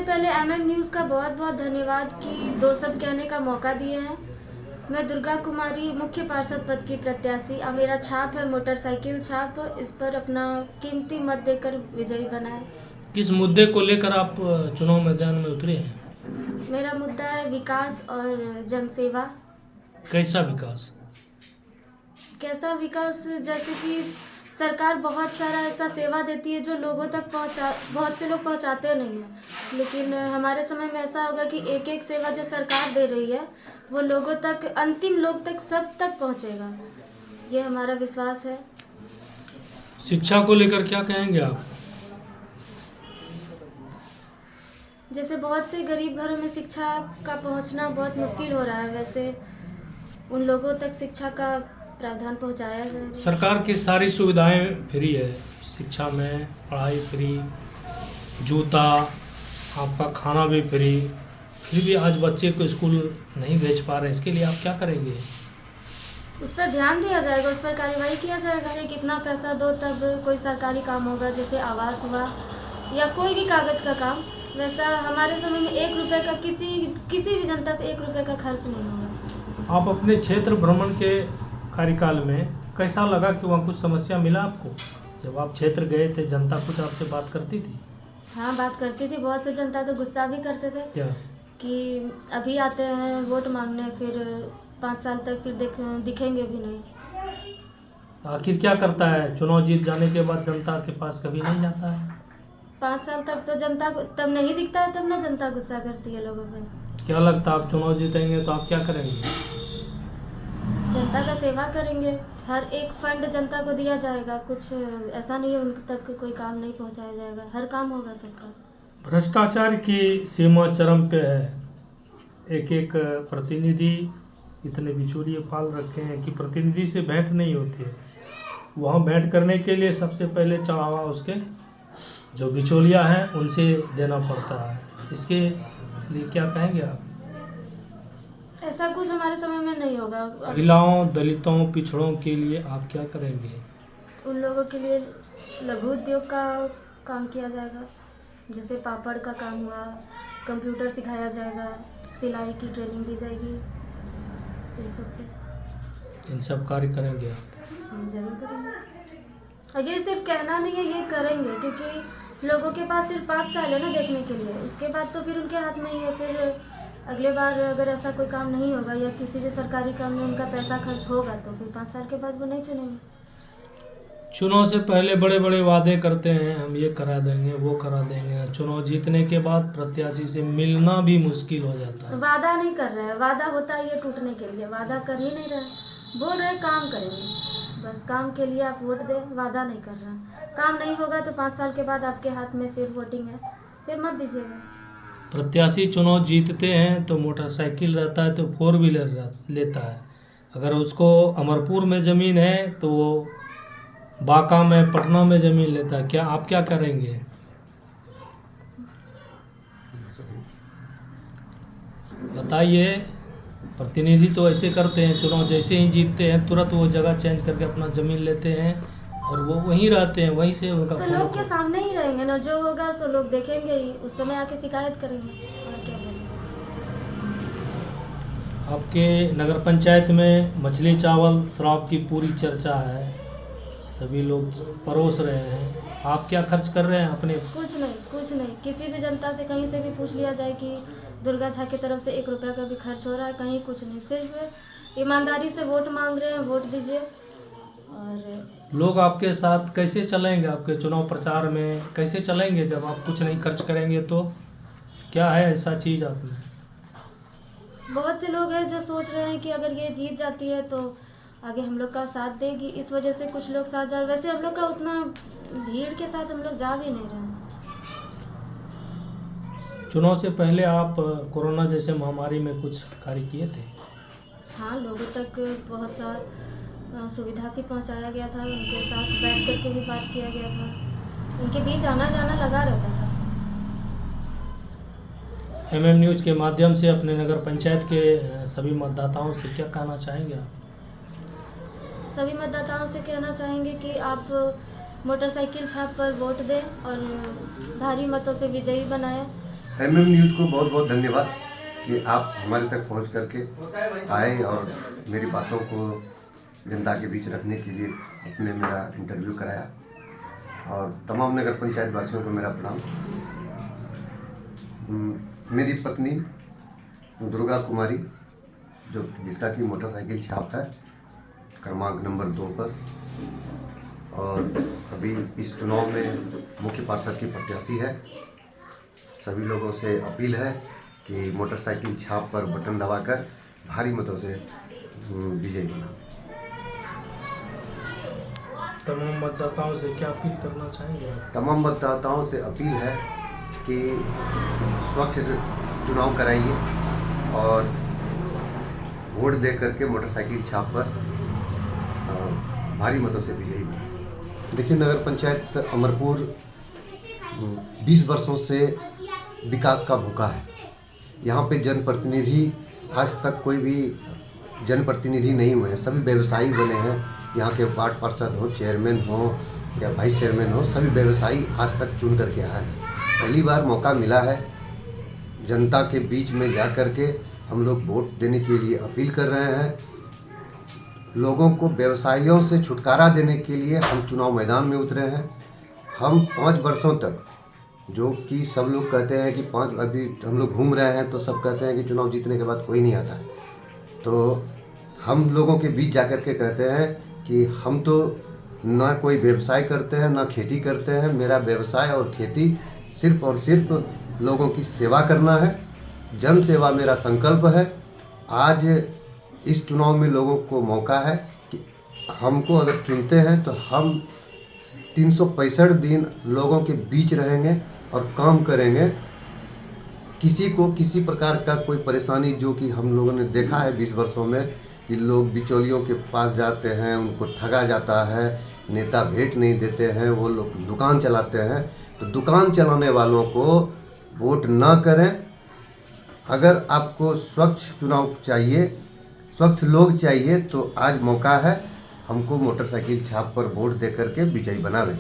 पहले न्यूज़ का बहुत बहुत धन्यवाद कि दो शब्द कहने का मौका दिए हैं। मैं दुर्गा कुमारी मुख्य पार्षद पद की प्रत्याशी, अब मेरा छाप है मोटरसाइकिल छाप, इस पर अपना कीमती मत देकर विजयी बनाएं। किस मुद्दे को लेकर आप चुनाव मैदान में उतरे हैं? मेरा मुद्दा है विकास और जनसेवा। कैसा विकास? कैसा विकास? जैसे कि सरकार बहुत सारा ऐसा सेवा देती है जो लोगों तक बहुत से लोग पहुंचाते नहीं हैं, लेकिन हमारे समय में ऐसा होगा कि एक एक सेवा जो सरकार दे रही है वो लोगों तक, अंतिम लोग तक, सब तक पहुंचेगा, ये हमारा विश्वास है। शिक्षा को लेकर क्या कहेंगे आप? जैसे बहुत से गरीब घरों में शिक्षा का पहुंचना बहुत मुश्किल हो रहा है, वैसे उन लोगों तक शिक्षा का प्रावधान पहुंचाया जाए। सरकार की सारी सुविधाएं फ्री है, शिक्षा में पढ़ाई फ्री, जूता, आपका खाना भी फ्री, फिर भी आज बच्चे को स्कूल नहीं भेज पा रहे हैं, इसके लिए आप क्या करेंगे? उस पर ध्यान दिया जाएगा, उस पर कार्रवाई किया जाएगा। कितना पैसा दो तब कोई सरकारी काम होगा, जैसे आवास हुआ या कोई भी कागज़ का काम, वैसा हमारे समय में 1 रुपये का किसी भी जनता से 1 रुपये का खर्च नहीं होगा। आप अपने क्षेत्र भ्रमण के कार्यकाल में कैसा लगा कि वहाँ कुछ समस्या मिला आपको? जब आप क्षेत्र गए थे, जनता कुछ आपसे बात करती थी? हाँ, बात करती थी। बहुत से जनता तो गुस्सा भी करते थे क्या कि अभी आते हैं वोट मांगने, फिर 5 साल तक फिर दिखेंगे भी नहीं। आखिर क्या करता है, चुनाव जीत जाने के बाद जनता के पास कभी नहीं जाता है? 5 साल तक तो जनता को तब नहीं दिखता है, तब ना जनता गुस्सा करती है लोगों पर। क्या लगता है आप चुनाव जीतेंगे तो आप क्या करेंगे? जनता का सेवा करेंगे, हर एक फंड जनता को दिया जाएगा, कुछ ऐसा नहीं है उन तक कोई काम नहीं पहुंचाया जाएगा, हर काम होगा सबका। भ्रष्टाचार की सीमा चरम पे है, एक एक प्रतिनिधि इतने बिचौलिए पाल रखे हैं कि प्रतिनिधि से भेंट नहीं होती है। वहाँ भेंट करने के लिए सबसे पहले चढ़ावा उसके जो बिचौलिया हैं उनसे देना पड़ता है, इसके लिए क्या कहेंगे आप? ऐसा कुछ हमारे समय में नहीं होगा। महिलाओं, दलितों, पिछड़ों के लिए आप क्या करेंगे? उन लोगों के लिए लघु उद्योग का काम किया जाएगा, जैसे पापड़ का काम हुआ, कंप्यूटर सिखाया जाएगा, सिलाई की ट्रेनिंग दी जाएगी, इन सब कार्य करेंगे आप? हम जरूर करेंगे। और ये सिर्फ कहना नहीं है, ये करेंगे, क्योंकि लोगों के पास सिर्फ 5 साल है ना देखने के लिए, उसके बाद तो फिर उनके हाथ में ही है। फिर अगले बार अगर ऐसा कोई काम नहीं होगा या किसी भी सरकारी काम में उनका पैसा खर्च होगा तो फिर 5 साल के बाद वो नहीं चुनेंगे। चुनाव से पहले बड़े बड़े वादे करते हैं, हम ये करा देंगे, वो करा देंगे, चुनाव जीतने के बाद प्रत्याशी से मिलना भी मुश्किल हो जाता है। वादा नहीं कर रहे हैं, वादा होता है ये टूटने के लिए, वादा कर ही नहीं रहे, बोल रहे काम करेंगे, बस काम के लिए आप वोट दें, वादा नहीं कर रहे हैं। काम नहीं होगा तो 5 साल के बाद आपके हाथ में फिर वोटिंग है, फिर मत दीजिएगा। प्रत्याशी चुनाव जीतते हैं तो मोटरसाइकिल रहता है तो 4 व्हीलर लेता है, अगर उसको अमरपुर में ज़मीन है तो वो बांका में, पटना में ज़मीन लेता है, क्या आप क्या करेंगे? बताइए। प्रतिनिधि तो ऐसे करते हैं, चुनाव जैसे ही जीतते हैं तुरंत वो जगह चेंज करके अपना ज़मीन लेते हैं और वो वहीं रहते हैं, वहीं से उनका तो लोग के सामने ही रहेंगे ना, जो होगा सो लोग देखेंगे ही, उस समय आके शिकायत करेंगे और क्या बोलेंगे। आपके नगर पंचायत में मछली चावल शराब की पूरी चर्चा है, सभी लोग परोस रहे हैं, आप क्या खर्च कर रहे हैं अपने? कुछ नहीं, किसी भी जनता से कहीं से भी पूछ लिया जाए कि दुर्गा झा की तरफ से 1 रुपया का भी खर्च हो रहा है, कहीं कुछ नहीं, सिर्फ ईमानदारी से वोट मांग रहे हैं, वोट दीजिए। और लोग आपके साथ कैसे चलेंगे, आपके चुनाव प्रचार में कैसे चलेंगे जब आप कुछ नहीं खर्च करेंगे? तो क्या है ऐसा चीज़ आप में? बहुत से लोग हैं जो सोच रहे हैं कि अगर ये जीत जाती है तो आगे हम लोग का साथ देगी, इस वजह से कुछ लोग साथ जा, वैसे हम लोग का उतना भीड़ के साथ हम लोग जा भी नहीं रहे हैं। चुनाव से पहले आप कोरोना जैसे महामारी में कुछ कार्य किए थे? हाँ, लोगों तक बहुत सा सुविधा भी पहुंचाया गया था, उनके साथ बैठ कर के भी बात किया गया था, उनके बीच आना जाना लगा रहता था। न्यूज़ के माध्यम से अपने नगर पंचायत के सभी मतदाताओं से क्या कहना चाहेंगे आप? सभी मतदाताओं से कहना चाहेंगे कि आप मोटरसाइकिल छाप पर वोट दें और भारी मतों से विजयी बनाएं। एमएम न्यूज़ को बहुत बहुत धन्यवाद कि आप हमारे तक पहुंच करके आए और मेरी बातों को जनता के बीच रखने के लिए आपने मेरा इंटरव्यू कराया। और तमाम नगर पंचायत वासियों को मेरा प्रणाम। मेरी पत्नी दुर्गा कुमारी, जिसका कि मोटरसाइकिल छाप है क्रमांक नंबर 2 पर, और अभी इस चुनाव में मुख्य पार्षद की प्रत्याशी है। सभी लोगों से अपील है कि मोटरसाइकिल छाप पर बटन दबाकर भारी मतों से विजयी बना। तमाम मतदाताओं से क्या अपील करना चाहेंगे? तमाम मतदाताओं से अपील है कि स्वच्छ चुनाव कराइए और वोट दे करके मोटरसाइकिल छाप पर भारी मतों से विजयी बने। देखिए, नगर पंचायत अमरपुर 20 वर्षों से विकास का भूखा है। यहाँ पे जनप्रतिनिधि आज तक कोई भी जनप्रतिनिधि नहीं हुए हैं, सभी व्यवसायी बने हैं। यहाँ के वार्ड पार्षद हो, चेयरमैन हो या वाइस चेयरमैन हो, सभी व्यवसायी आज तक चुन करके आए हैं। पहली बार मौका मिला है जनता के बीच में जा कर के हम लोग वोट देने के लिए अपील कर रहे हैं। लोगों को व्यवसायियों से छुटकारा देने के लिए हम चुनाव मैदान में उतरे हैं। हम 5 वर्षों तक, जो कि सब लोग कहते हैं कि अभी हम लोग घूम रहे हैं तो सब कहते हैं कि चुनाव जीतने के बाद कोई नहीं आता है, तो हम लोगों के बीच जाकर के कहते हैं कि हम तो ना कोई व्यवसाय करते हैं ना खेती करते हैं। मेरा व्यवसाय और खेती सिर्फ और सिर्फ लोगों की सेवा करना है। जन सेवा मेरा संकल्प है। आज इस चुनाव में लोगों को मौका है कि हमको अगर चुनते हैं तो हम 365 दिन लोगों के बीच रहेंगे और काम करेंगे। किसी को किसी प्रकार का कोई परेशानी, जो कि हम लोगों ने देखा है 20 वर्षों में कि लोग बिचौलियों के पास जाते हैं, उनको ठगा जाता है, नेता भेंट नहीं देते हैं, वो लोग दुकान चलाते हैं, तो दुकान चलाने वालों को वोट ना करें। अगर आपको स्वच्छ चुनाव चाहिए, स्वच्छ लोग चाहिए, तो आज मौका है, हमको मोटरसाइकिल छाप पर वोट दे करके विजयी बनावें।